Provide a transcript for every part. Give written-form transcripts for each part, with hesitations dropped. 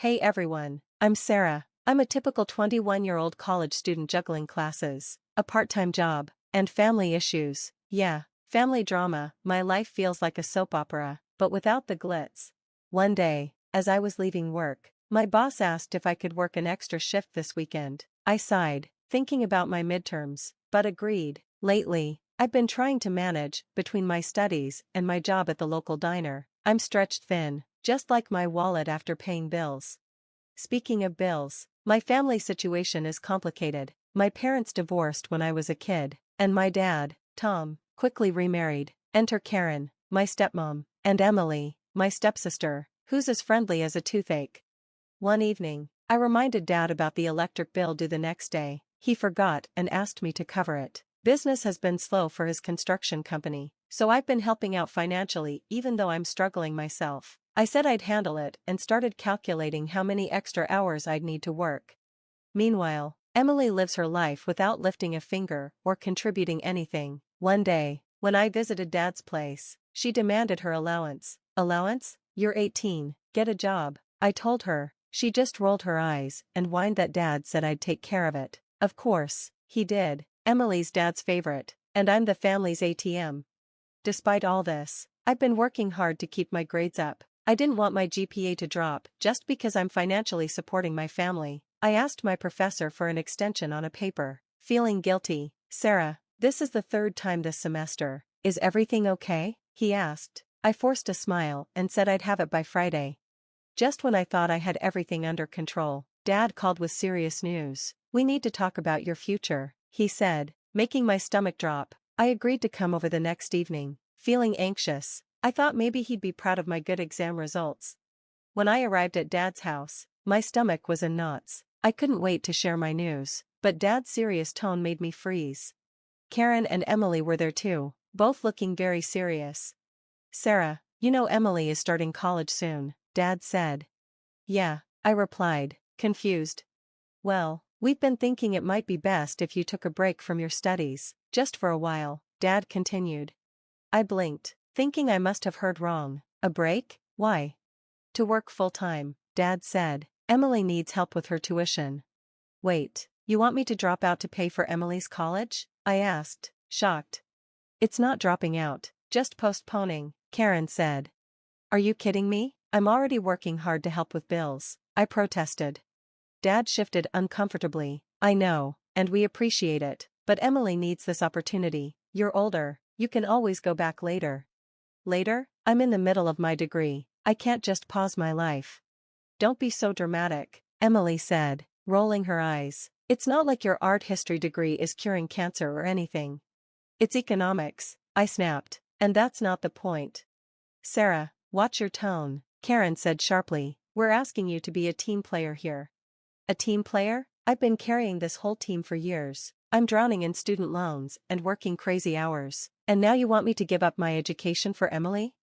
Hey everyone, I'm Sarah. I'm a typical 21-year-old college student juggling classes, a part-time job, and family issues. Yeah, family drama. My life feels like a soap opera, but without the glitz. One day, as I was leaving work, my boss asked if I could work an extra shift this weekend. I sighed, thinking about my midterms, but agreed. Lately, I've been trying to manage between my studies and my job at the local diner. I'm stretched thin, just like my wallet after paying bills. Speaking of bills, my family situation is complicated. My parents divorced when I was a kid, and my dad, Tom, quickly remarried. Enter Karen, my stepmom, and Emily, my stepsister, who's as friendly as a toothache. One evening, I reminded Dad about the electric bill due the next day. He forgot and asked me to cover it. Business has been slow for his construction company, so I've been helping out financially even though I'm struggling myself. I said I'd handle it and started calculating how many extra hours I'd need to work. Meanwhile, Emily lives her life without lifting a finger or contributing anything. One day, when I visited Dad's place, she demanded her allowance. Allowance? You're 18, get a job. I told her. She just rolled her eyes and whined that Dad said I'd take care of it. Of course, he did. Emily's Dad's favorite, and I'm the family's ATM. Despite all this, I've been working hard to keep my grades up. I didn't want my GPA to drop just because I'm financially supporting my family. I asked my professor for an extension on a paper, feeling guilty. Sarah, this is the third time this semester. Is everything okay? He asked. I forced a smile and said I'd have it by Friday. Just when I thought I had everything under control, Dad called with serious news. We need to talk about your future, he said, making my stomach drop. I agreed to come over the next evening, feeling anxious. I thought maybe he'd be proud of my good exam results. When I arrived at Dad's house, my stomach was in knots. I couldn't wait to share my news, but Dad's serious tone made me freeze. Karen and Emily were there too, both looking very serious. Sarah, you know Emily is starting college soon, Dad said. Yeah, I replied, confused. Well, we've been thinking it might be best if you took a break from your studies, just for a while, Dad continued. I blinked, thinking I must have heard wrong. A break? Why? To work full-time, Dad said. Emily needs help with her tuition. Wait, you want me to drop out to pay for Emily's college? I asked, shocked. It's not dropping out, just postponing, Karen said. Are you kidding me? I'm already working hard to help with bills, I protested. Dad shifted uncomfortably. I know, and we appreciate it, but Emily needs this opportunity. You're older, you can always go back later. Later? I'm in the middle of my degree, I can't just pause my life. Don't be so dramatic, Emily said, rolling her eyes. It's not like your art history degree is curing cancer or anything. It's economics, I snapped, and that's not the point. Sarah, watch your tone, Karen said sharply. We're asking you to be a team player here. A team player? I've been carrying this whole team for years. I'm drowning in student loans and working crazy hours. And now you want me to give up my education for Emily?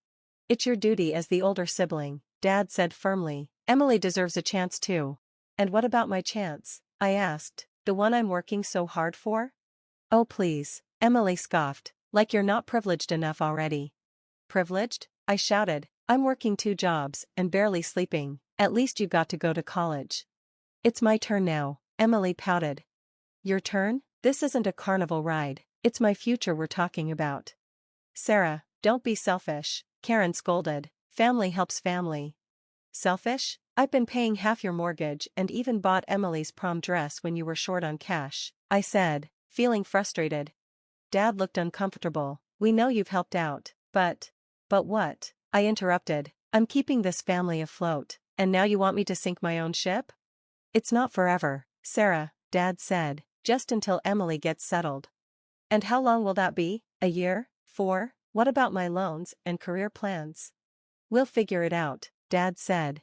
It's your duty as the older sibling, Dad said firmly. Emily deserves a chance too. And what about my chance? I asked. The one I'm working so hard for? Oh please, Emily scoffed, like you're not privileged enough already. Privileged? I shouted. I'm working 2 jobs and barely sleeping. At least you got to go to college. It's my turn now, Emily pouted. Your turn? This isn't a carnival ride, it's my future we're talking about. Sarah, don't be selfish, Karen scolded. Family helps family. Selfish? I've been paying half your mortgage and even bought Emily's prom dress when you were short on cash, I said, feeling frustrated. Dad looked uncomfortable. We know you've helped out, but what? I interrupted. I'm keeping this family afloat, and now you want me to sink my own ship? It's not forever, Sarah, Dad said, just until Emily gets settled. And how long will that be? A year? 4? What about my loans and career plans? We'll figure it out, Dad said.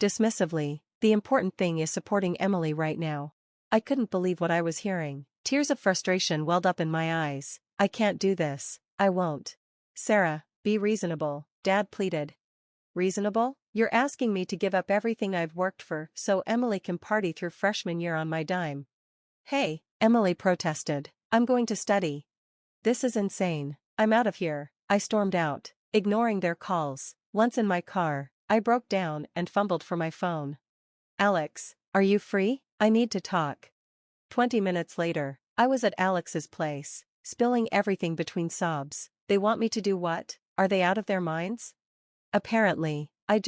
Dismissively, the important thing is supporting Emily right now. I couldn't believe what I was hearing. Tears of frustration welled up in my eyes. I can't do this. I won't. Sarah, be reasonable, Dad pleaded. Reasonable? You're asking me to give up everything I've worked for so Emily can party through freshman year on my dime. Hey, Emily protested. I'm going to study. This is insane. I'm out of here. I stormed out, ignoring their calls. Once in my car, I broke down and fumbled for my phone. Alex, are you free? I need to talk. 20 minutes later, I was at Alex's place, spilling everything between sobs. They want me to do what? Are they out of their minds? Apparently, I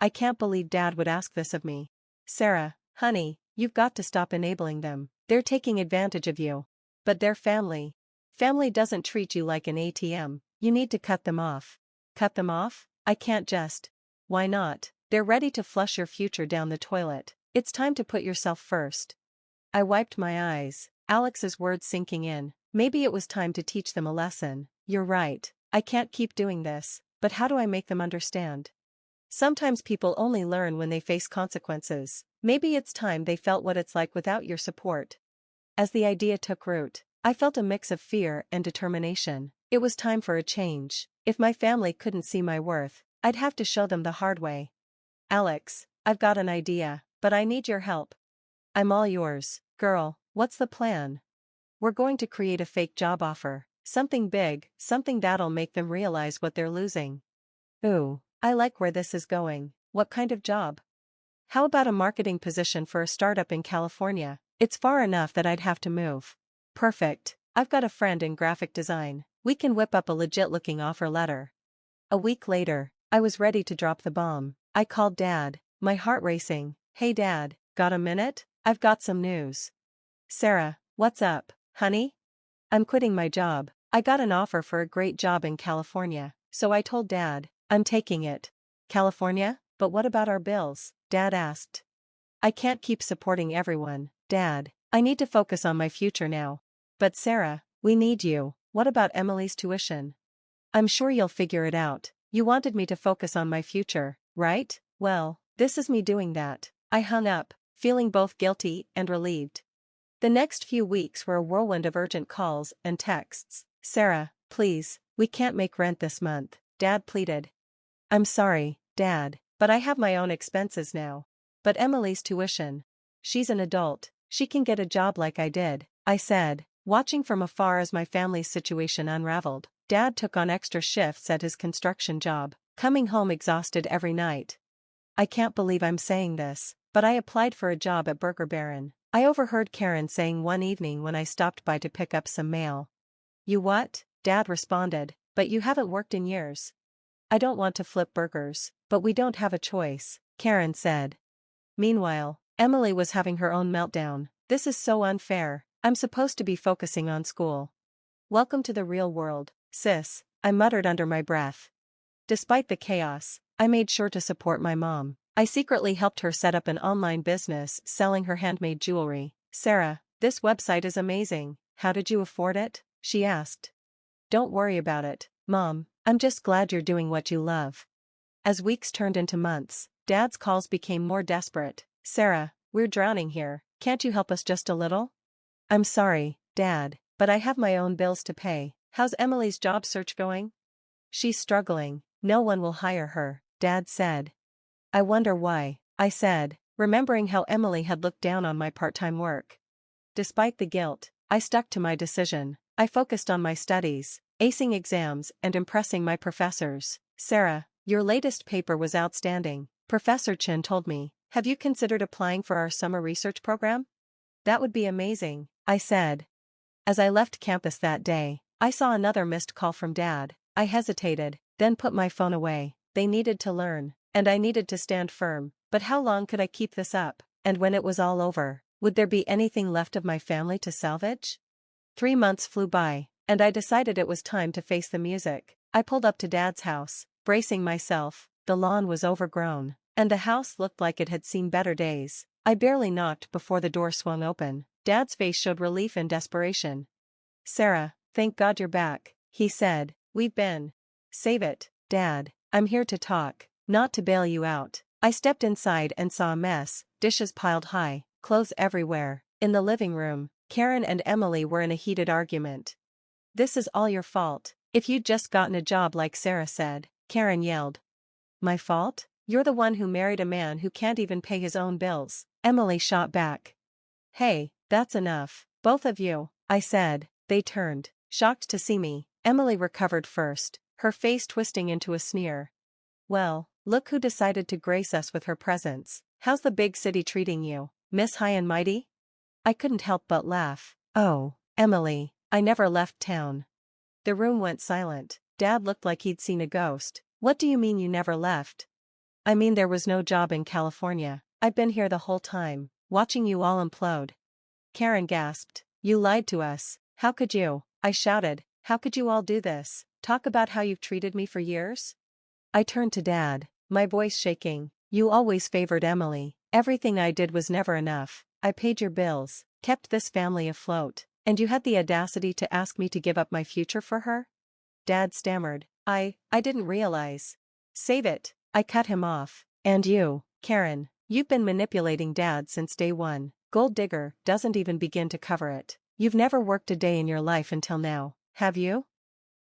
can't believe Dad would ask this of me. Sarah, honey, you've got to stop enabling them. They're taking advantage of you. But they're family. Family doesn't treat you like an ATM. You need to cut them off. Cut them off? I can't just. Why not? They're ready to flush your future down the toilet. It's time to put yourself first. I wiped my eyes, Alex's words sinking in. Maybe it was time to teach them a lesson. You're right. I can't keep doing this, but how do I make them understand? Sometimes people only learn when they face consequences. Maybe it's time they felt what it's like without your support. As the idea took root, I felt a mix of fear and determination. It was time for a change. If my family couldn't see my worth, I'd have to show them the hard way. Alex, I've got an idea, but I need your help. I'm all yours, girl. What's the plan? We're going to create a fake job offer. Something big, something that'll make them realize what they're losing. Ooh, I like where this is going. What kind of job? How about a marketing position for a startup in California? It's far enough that I'd have to move. Perfect. I've got a friend in graphic design. We can whip up a legit-looking offer letter. A week later, I was ready to drop the bomb. I called Dad, my heart racing. Hey Dad, got a minute? I've got some news. Sarah, what's up, honey? I'm quitting my job. I got an offer for a great job in California, so I told Dad, I'm taking it. California? But what about our bills? Dad asked. I can't keep supporting everyone, Dad. I need to focus on my future now. But Sarah, we need you. What about Emily's tuition? I'm sure you'll figure it out. You wanted me to focus on my future, right? Well, this is me doing that. I hung up, feeling both guilty and relieved. The next few weeks were a whirlwind of urgent calls and texts. Sarah, please, we can't make rent this month, Dad pleaded. I'm sorry, Dad, but I have my own expenses now. But Emily's tuition. She's an adult, she can get a job like I did, I said, watching from afar as my family's situation unraveled. Dad took on extra shifts at his construction job, coming home exhausted every night. I can't believe I'm saying this, but I applied for a job at Burger Baron. I overheard Karen saying one evening when I stopped by to pick up some mail. You what? Dad responded, but you haven't worked in years. I don't want to flip burgers, but we don't have a choice, Karen said. Meanwhile, Emily was having her own meltdown. This is so unfair. I'm supposed to be focusing on school. Welcome to the real world, sis, I muttered under my breath. Despite the chaos, I made sure to support my mom. I secretly helped her set up an online business selling her handmade jewelry. Sarah, this website is amazing. How did you afford it? She asked. Don't worry about it, Mom. I'm just glad you're doing what you love. As weeks turned into months, Dad's calls became more desperate. Sarah, we're drowning here. Can't you help us just a little? I'm sorry, Dad, but I have my own bills to pay. How's Emily's job search going? She's struggling. No one will hire her, Dad said. I wonder why, I said, remembering how Emily had looked down on my part-time work. Despite the guilt, I stuck to my decision. I focused on my studies, acing exams and impressing my professors. Sarah, your latest paper was outstanding, Professor Chin told me. Have you considered applying for our summer research program? That would be amazing, I said. As I left campus that day, I saw another missed call from Dad. I hesitated, then put my phone away. They needed to learn, and I needed to stand firm. But how long could I keep this up? And when it was all over, would there be anything left of my family to salvage? 3 months flew by, and I decided it was time to face the music. I pulled up to Dad's house, bracing myself. The lawn was overgrown, and the house looked like it had seen better days. I barely knocked before the door swung open. Dad's face showed relief and desperation. Sarah, thank God you're back, he said. We've been. Save it, Dad. I'm here to talk, not to bail you out. I stepped inside and saw a mess, dishes piled high, clothes everywhere. In the living room, Karen and Emily were in a heated argument. This is all your fault. If you'd just gotten a job like Sarah said, Karen yelled. My fault? You're the one who married a man who can't even pay his own bills, Emily shot back. Hey, that's enough, both of you, I said. They turned, shocked to see me. Emily recovered first, her face twisting into a sneer. Well, look who decided to grace us with her presence. How's the big city treating you, Miss High and Mighty? I couldn't help but laugh. Oh, Emily, I never left town. The room went silent. Dad looked like he'd seen a ghost. What do you mean you never left? I mean there was no job in California. I've been here the whole time, watching you all implode. Karen gasped. You lied to us. How could you? I shouted. How could you all do this? Talk about how you've treated me for years? I turned to Dad, my voice shaking. You always favored Emily. Everything I did was never enough. I paid your bills, kept this family afloat, and you had the audacity to ask me to give up my future for her? Dad stammered. I didn't realize. Save it. I cut him off. And you, Karen, you've been manipulating Dad since day one. Gold digger doesn't even begin to cover it. You've never worked a day in your life until now, have you?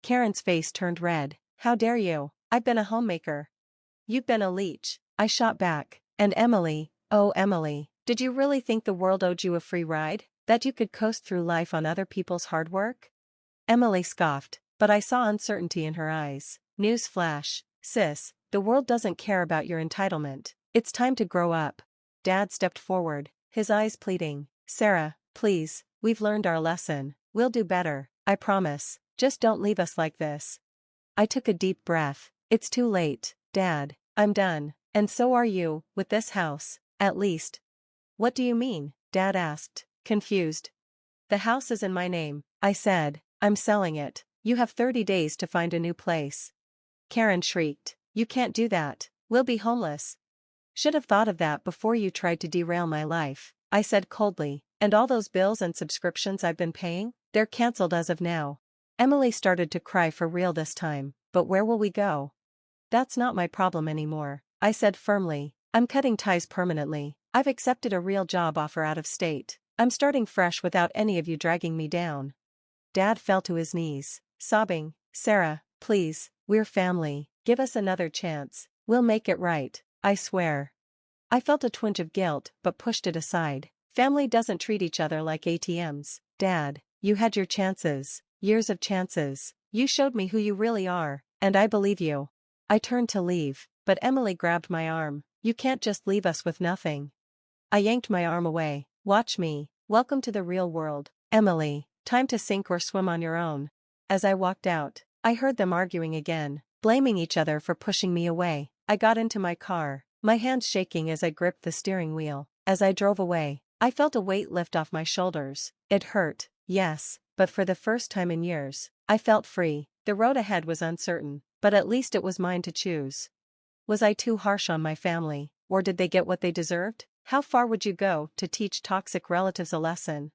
Karen's face turned red. How dare you? I've been a homemaker. You've been a leech. I shot back. And Emily, oh Emily, did you really think the world owed you a free ride? That you could coast through life on other people's hard work? Emily scoffed, but I saw uncertainty in her eyes. News flash, sis, the world doesn't care about your entitlement. It's time to grow up. Dad stepped forward, his eyes pleading. Sarah, please, we've learned our lesson. We'll do better, I promise. Just don't leave us like this. I took a deep breath. It's too late, Dad. I'm done. And so are you, with this house, at least. What do you mean? Dad asked, confused. The house is in my name, I said. I'm selling it. You have 30 days to find a new place. Karen shrieked. You can't do that. We'll be homeless. Should have thought of that before you tried to derail my life, I said coldly. And all those bills and subscriptions I've been paying? They're cancelled as of now. Emily started to cry for real this time. But where will we go? That's not my problem anymore, I said firmly. I'm cutting ties permanently. I've accepted a real job offer out of state. I'm starting fresh without any of you dragging me down. Dad fell to his knees, sobbing. Sarah, please, we're family. Give us another chance. We'll make it right, I swear. I felt a twinge of guilt but pushed it aside. Family doesn't treat each other like ATMs. Dad, you had your chances. Years of chances. You showed me who you really are, and I believe you. I turned to leave, but Emily grabbed my arm. You can't just leave us with nothing. I yanked my arm away. Watch me. Welcome to the real world, Emily. Time to sink or swim on your own. As I walked out, I heard them arguing again, blaming each other for pushing me away. I got into my car, my hands shaking as I gripped the steering wheel. As I drove away, I felt a weight lift off my shoulders. It hurt, yes, but for the first time in years, I felt free. The road ahead was uncertain, but at least it was mine to choose. Was I too harsh on my family, or did they get what they deserved? How far would you go to teach toxic relatives a lesson?